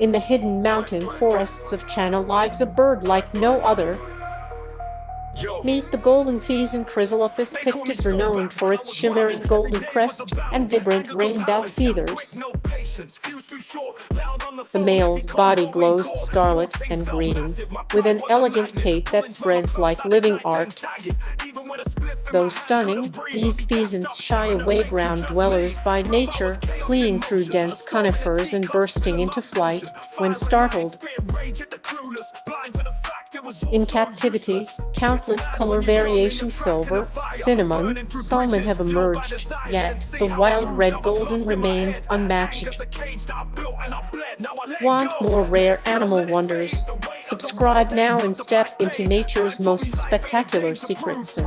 In the hidden mountain forests of China lives a bird like no other. Meet the golden pheasant Chrysolophus pictus, renowned for its shimmering golden crest and vibrant rainbow feathers. The male's body glows scarlet and green, with an elegant cape that spreads like living art. Though stunning, these pheasants shy away ground dwellers by nature, fleeing through dense conifers and bursting into flight when startled. In captivity, countless color variations silver, cinnamon, salmon have emerged, yet the wild red golden remains unmatched. Want more rare animal wonders? Subscribe now and step into nature's most spectacular secrets.